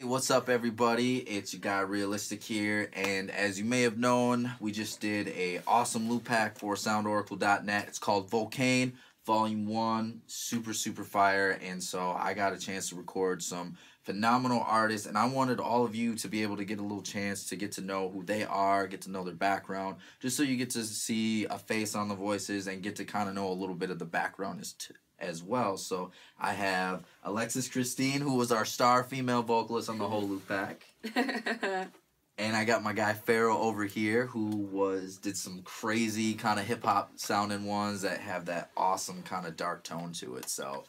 What's up, everybody? It's your guy Realistic here, and as you may have known, we just did a awesome loop pack for SoundOracle.net. It's called Vocaine Volume 1, super fire, and so I got a chance to record some phenomenal artists, and I wanted all of you to be able to get a little chance to get to know who they are, get to know their background, just so you get to see a face on the voices and get to kind of know a little bit of the background as well. So I have Alexis Krystine, who was our star female vocalist on the whole loop pack. And I got my guy Pharaoh over here, who did some crazy kind of hip-hop sounding ones that have that awesome kind of dark tone to it. So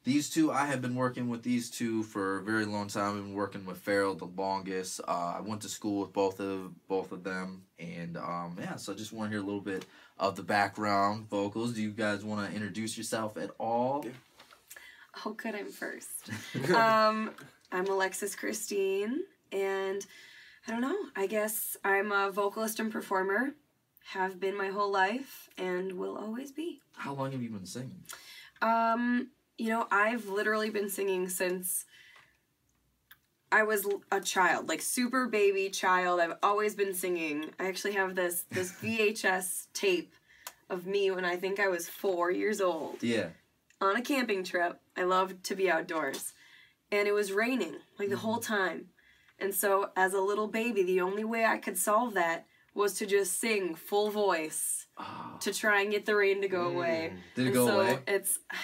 these two, I have been working with these two for a very long time. I've been working with Pharaoh the longest. I went to school with both of them, and yeah, so I just want to hear a little bit of the background vocals. Do you guys want to introduce yourself at all? Yeah. Oh, good, I'm first. I'm Alexis Krystine, and I don't know, I guess I'm a vocalist and performer, have been my whole life, and will always be. How long have you been singing? You know, I've literally been singing since I was a child, like super baby child. I've always been singing. I actually have this VHS tape of me when I think I was 4 years old. Yeah. On a camping trip. I loved to be outdoors. And it was raining, like the whole time. And so, as a little baby, the only way I could solve that was to just sing full voice to try and get the rain to go away. Did it go away?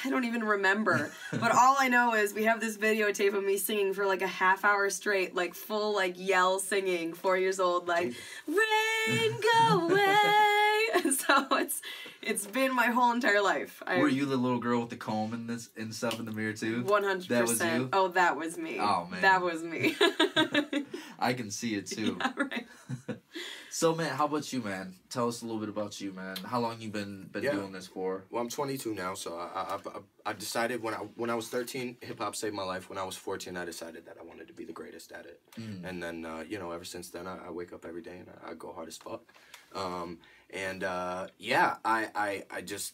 I don't even remember. But all I know is we have this videotape of me singing for like a half hour straight, like full like yell singing, 4 years old, like, rain go away. And so it's been my whole entire life. Were you the little girl with the comb and stuff in the mirror too? 100%. That was you? Oh, that was me. Oh, man. That was me. I can see it too. Yeah, right. So, man, how about you, man? Tell us a little bit about you, man. How long you been doing this for? Well, I'm 22 now, so I decided when I was 13, hip hop saved my life. When I was 14, I decided that I wanted to be the greatest at it. And then you know, ever since then, I wake up every day and I go hard as fuck. Yeah, I just,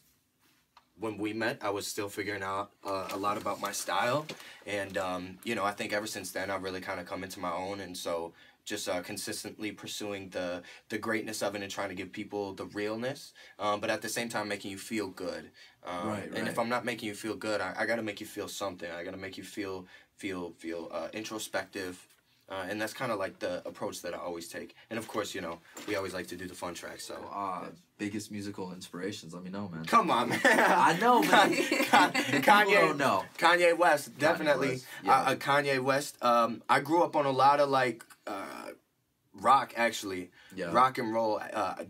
when we met, I was still figuring out a lot about my style, and you know, I think ever since then I've really kind of come into my own, and so just consistently pursuing the greatness of it and trying to give people the realness, but at the same time making you feel good. Right. And if I'm not making you feel good, I got to make you feel something. I got to make you feel introspective. And that's kind of like the approach that I always take. And of course, you know, we always like to do the fun tracks. So, biggest musical inspirations? Let me know, man. Come on, man. I know, man. Kanye don't know. Kanye West, definitely. Kanye West. Kanye West. I grew up on a lot of like rock, actually. Yeah. Rock and roll.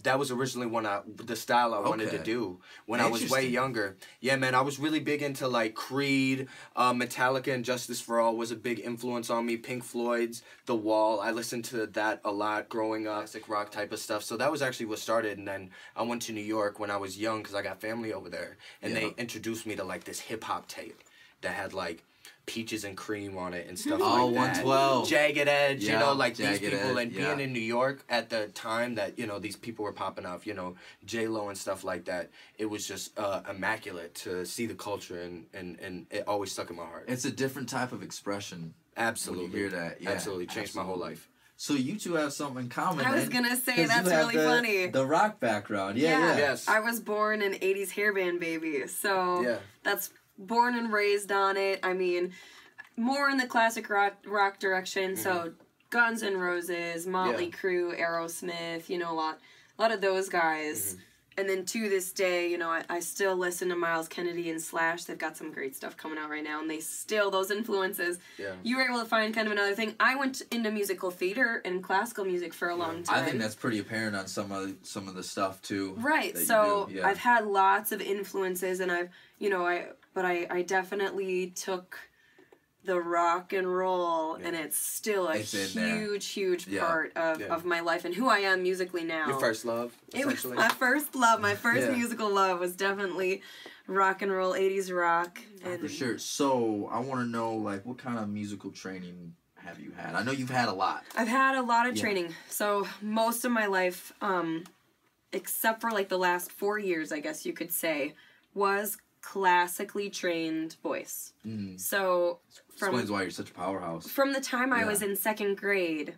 That was originally the style I wanted to do when I was way younger. Yeah, man, I was really big into like Creed, Metallica, and Justice for All was a big influence on me. Pink Floyd's The Wall. I listened to that a lot growing up. Classic rock type of stuff. So that was actually what started. And then I went to New York when I was young because I got family over there. And they introduced me to like this hip hop tape that had like Peaches and Cream on it and stuff like that. 112. Jagged Edge, you know, like Jagged these people, Edge, and being in New York at the time that, you know, these people were popping off, you know, J-Lo and stuff like that. It was just immaculate to see the culture, and it always stuck in my heart. It's a different type of expression. Absolutely. When you hear that. Yeah, absolutely. Changed my whole life. So you two have something in common. I was going to say, that's really funny. The rock background. Yeah. Yes. I was born an 80s hairband baby, so that's born and raised on it. I mean, more in the classic rock direction, so Guns N' Roses, Motley Crue, Aerosmith, you know, a lot of those guys. And then to this day, you know, I still listen to Miles Kennedy and Slash. They've got some great stuff coming out right now, and those influences. Yeah. You were able to find kind of another thing. I went into musical theater and classical music for a long time. I think that's pretty apparent on some of the stuff too. Right. So I've had lots of influences, and I definitely took the rock and roll, and it's still a huge part of my life and who I am musically now. Your first love, essentially. It was my first love. My first musical love was definitely rock and roll, 80s rock. And for sure. So I want to know, like, what kind of musical training have you had? I know you've had a lot. I've had a lot of training. So most of my life, except for like the last 4 years, I guess you could say, was classically trained voice. So explains why you're such a powerhouse. From the time I was in 2nd grade,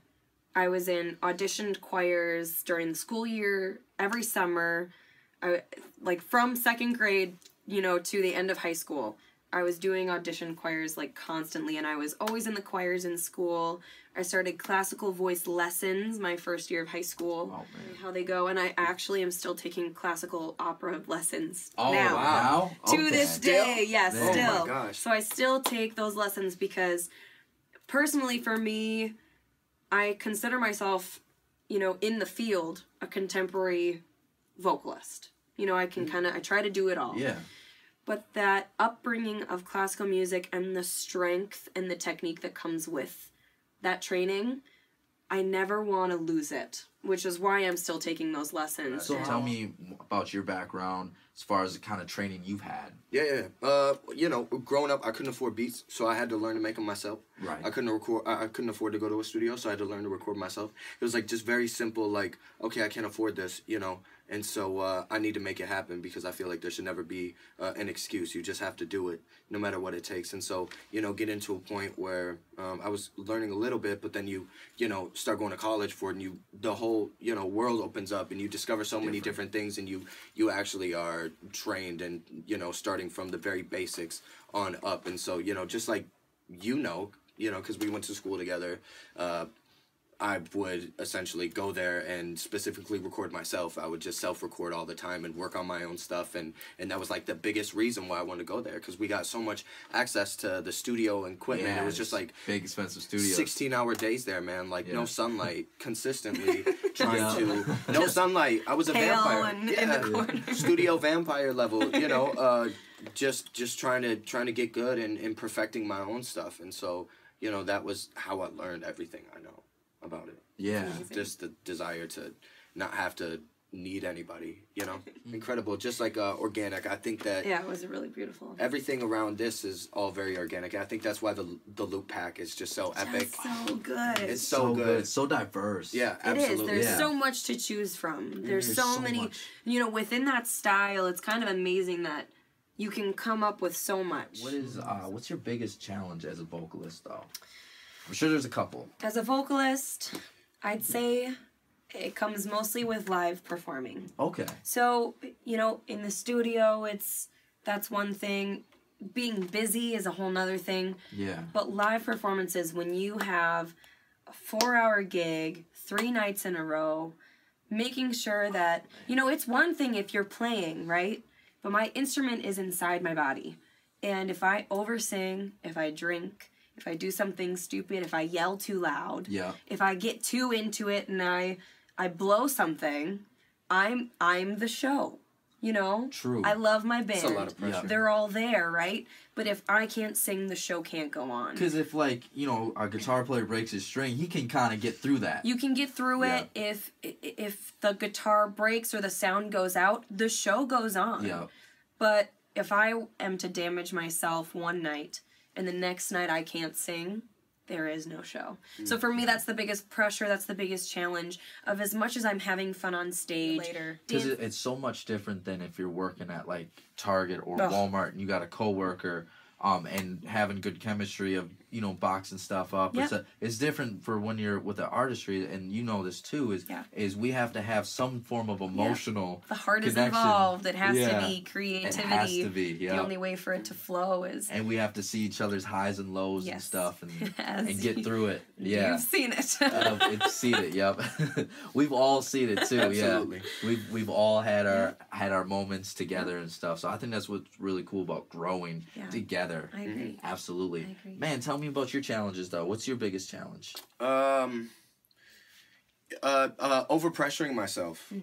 I was in auditioned choirs during the school year, every summer. Like from 2nd grade, you know, to the end of high school, I was doing audition choirs like constantly, and I was always in the choirs in school. I started classical voice lessons my first year of high school. Oh, man. How they go, and I actually am still taking classical opera lessons now. Wow. To this day, yes, man. still. Oh my gosh. So I still take those lessons because, personally, for me, I consider myself, you know, in the field, a contemporary vocalist. You know, I can I try to do it all. Yeah. But that upbringing of classical music and the strength and the technique that comes with that training, I never want to lose it, which is why I'm still taking those lessons. So tell me about your background as far as the kind of training you've had. Yeah. You know, growing up, I couldn't afford beats, so I had to learn to make them myself. Right. I couldn't afford to go to a studio, so I had to learn to record myself. It was like just very simple, like, okay, I can't afford this, you know, and so I need to make it happen because I feel like there should never be an excuse. You just have to do it, no matter what it takes. And so, you know, get into a point where I was learning a little bit, but then you know, start going to college for it, and the whole, you know, world opens up, and you discover so many different things, and you actually are trained and, you know, starting from the very basics on up. And so, you know, just like, you know, because we went to school together, I would essentially go there and specifically record myself. I would just self-record all the time and work on my own stuff, and that was like the biggest reason why I wanted to go there, because we got so much access to the studio and equipment. It was just like big expensive studios. 16-hour days there, man. Like no sunlight, consistently trying to no sunlight. I was a vampire. In the corner. Studio vampire level, you know. Just trying to get good and perfecting my own stuff, and so, you know, that was how I learned everything I know about it. Yeah. Just the desire to not have to need anybody, you know. Incredible. Just like organic. I think that it was really beautiful. Everything around this is all very organic. I think that's why the loop pack is just so epic. So good. It's so good. It's so diverse. Yeah, absolutely. It is. There's so much to choose from. There's so many much. You know, within that style, it's kind of amazing that you can come up with so much. What's your biggest challenge as a vocalist, though? I'm sure there's a couple. As a vocalist, I'd say it comes mostly with live performing. Okay. So, you know, in the studio, that's one thing. Being busy is a whole nother thing. Yeah. But live performances, when you have a 4-hour gig, 3 nights in a row, making sure that, you know, it's one thing if you're playing, right? But my instrument is inside my body. And if I oversing, if I drink, if I do something stupid, if I yell too loud, if I get too into it and I blow something, I'm the show. You know? True. I love my band. It's a lot of pressure. They're all there, right? But if I can't sing, the show can't go on. Because if, like, you know, a guitar player breaks his string, he can kind of get through that. You can get through it. If the guitar breaks or the sound goes out, the show goes on. Yeah. But if I am to damage myself one night and the next night I can't sing, there is no show. So for me, that's the biggest pressure. That's the biggest challenge of, as much as I'm having fun on stage. Later. Because it's so much different than if you're working at, like, Target or Walmart and you got a coworker and having good chemistry of, you know, boxing stuff up. Yep. It's different for when you're with the artistry, and you know this too, is we have to have some form of emotional The heart connection. Is involved. It has to be creativity. It has to be, The only way for it to flow is... And we have to see each other's highs and lows and stuff and get through it. You've seen it. Seen it, yep. We've all seen it too, Absolutely. We've all had our moments together and stuff. So I think that's what's really cool about growing together. I agree. Absolutely. I agree. Man, tell me about your challenges, though. What's your biggest challenge? Overpressuring myself.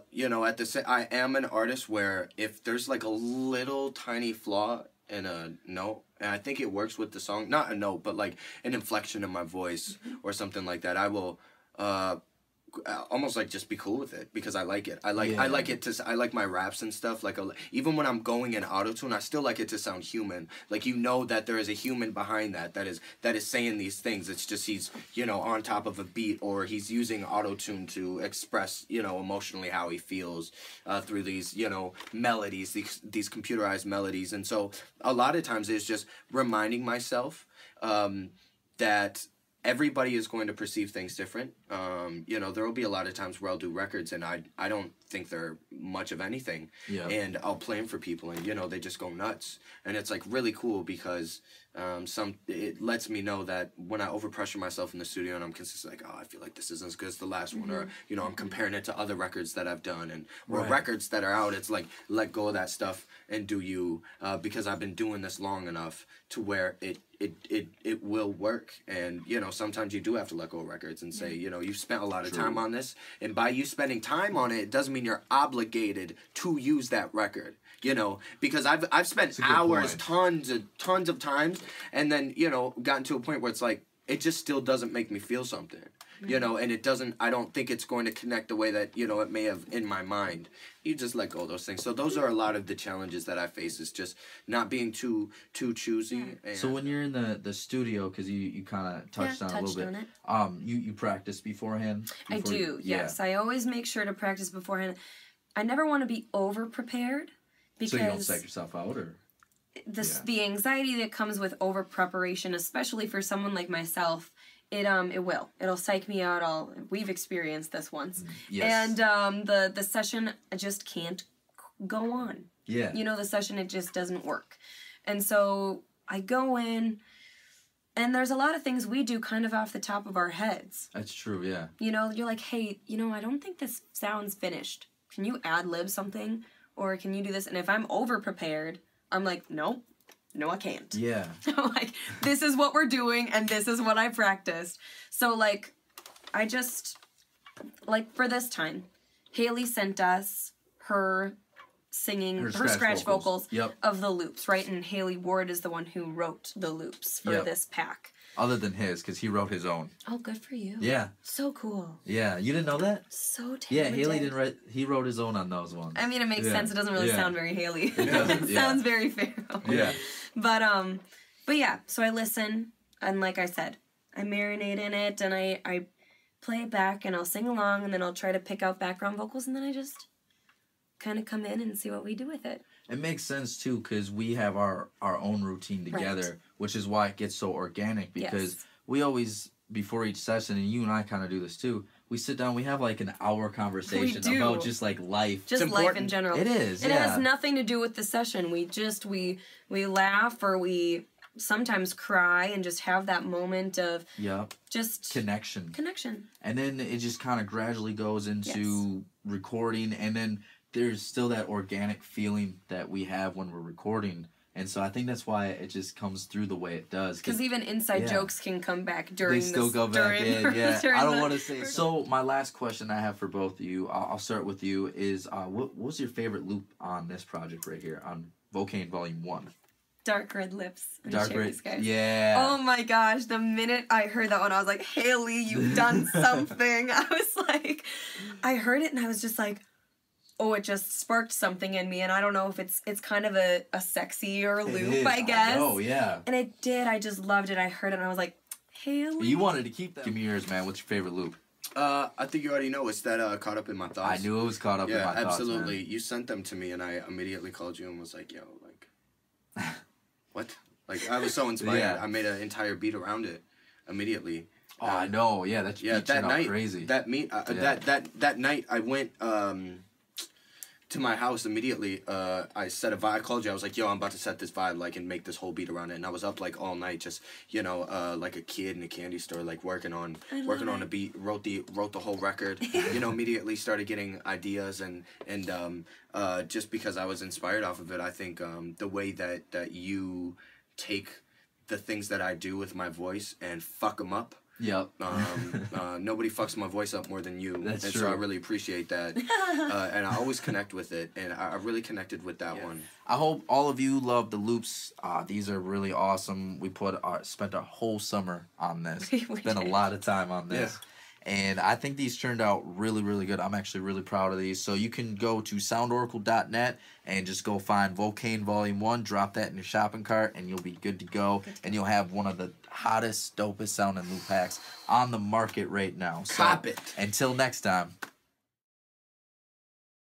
You know, I am an artist where if there's like a little tiny flaw in a note, and I think it works with the song, not a note, but like an inflection in my voice or something like that, I will almost like just be cool with it because I like it. I like my raps and stuff. Like even when I'm going in autotune, I still like it to sound human. Like that there is a human behind that is saying these things. It's just he's on top of a beat or he's using autotune to express emotionally how he feels through these melodies, these computerized melodies. And so a lot of times it's just reminding myself that everybody is going to perceive things different. There will be a lot of times where I'll do records and I don't think they're much of anything. Yeah. And I'll play them for people and, they just go nuts. And it's like really cool because it lets me know that when I overpressure myself in the studio and I'm consistently like, oh, I feel like this isn't as good as the last one. Or, I'm comparing it to other records that I've done or records that are out. It's like, let go of that stuff and do you because I've been doing this long enough to where it will work. And sometimes you do have to let go of records and say you've spent a lot of time on this, and by you spending time on it doesn't mean you're obligated to use that record, because I've spent hours, tons of times, and then gotten to a point where it's like it just still doesn't make me feel something. And it doesn't, I don't think it's going to connect the way that, it may have in my mind. You just let go of those things. So those are a lot of the challenges that I face, is just not being too choosy. And so when you're in the studio, because you kind of touched on it a little bit, you practice beforehand? I do, yes. I always make sure to practice beforehand. I never want to be over-prepared. Because so you don't psych yourself out, or? The anxiety that comes with over-preparation, especially for someone like myself, it'll psych me out. We've experienced this once. Yes. And the session just can't go on. Yeah. The session, it just doesn't work. And so I go in, and there's a lot of things we do kind of off the top of our heads. That's true, yeah. You're like, hey, I don't think this sounds finished. Can you ad-lib something? Or can you do this? And if I'm over-prepared, I'm like, nope. No, I can't. Yeah. Like, this is what we're doing, and this is what I practiced. So, like, I just, like, for this time, Haley sent us her singing, her scratch vocals of the loops, right? And Haley Ward is the one who wrote the loops for this pack. Other than his, because he wrote his own. Oh, good for you. Yeah. So cool. Yeah, you didn't know that? So talented. Yeah, Haley didn't write, he wrote his own on those ones. I mean, it makes sense. It doesn't really sound very Haley. It sounds very Pharaoh. Yeah. But yeah, so I listen, and like I said, I marinate in it, and I play it back, and I'll sing along, and then I'll try to pick out background vocals, and then I just kind of come in and see what we do with it. It makes sense, too, because we have our own routine together, which is why it gets so organic, because we always, before each session, and you and I kind of do this, too, we sit down, we have like an hour conversation about just like life. Just life in general. It is, It has nothing to do with the session. We laugh, or we sometimes cry, and just have that moment of just connection. And then it just kind of gradually goes into recording, and then there's still that organic feeling that we have when we're recording. And so I think that's why it just comes through the way it does. Because even inside jokes can come back during They still go back in, I don't want to say. So my last question I have for both of you, I'll start with you, is what was your favorite loop on this project right here, on Vocaine Volume 1? Dark Red Lips. Dark Red, yeah. Oh my gosh, the minute I heard that one, I was like, Haley, you've done something. I was like, I heard it and I was just like, oh, it just sparked something in me, and I don't know if it's kind of a sexier loop, I guess. Oh, yeah. And it did. I just loved it. I heard it, and I was like, Haley. You wanted to keep that. Give me yours, man. What's your favorite loop? I think you already know. It's that Caught Up in My Thoughts. I knew it was Caught Up in My Thoughts, absolutely. Man. You sent them to me, and I immediately called you and was like, yo, like, what? Like, I was so inspired. I made an entire beat around it immediately. Oh, I know. Yeah, that night, crazy. That night, I went to my house immediately. I set a vibe. I called you. I was like, yo, I'm about to set this vibe, like, and make this whole beat around it. And I was up like all night, just like a kid in a candy store, like working on a beat. Wrote the whole record. Immediately started getting ideas, and just because I was inspired off of it. I think the way that you take the things that I do with my voice and fuck them up. Yep. Nobody fucks my voice up more than you. That's true. So I really appreciate that. And I always connect with it. And I really connected with that one. I hope all of you love the loops. These are really awesome. We spent a whole summer on this. Spent a lot of time on this. And I think these turned out really, really good. I'm actually really proud of these. So you can go to SoundOracle.net and just go find Vocaine Volume 1, drop that in your shopping cart, and you'll be good to go. And you'll have one of the hottest, dopest sounding loop packs on the market right now. So, Cop it. Until next time.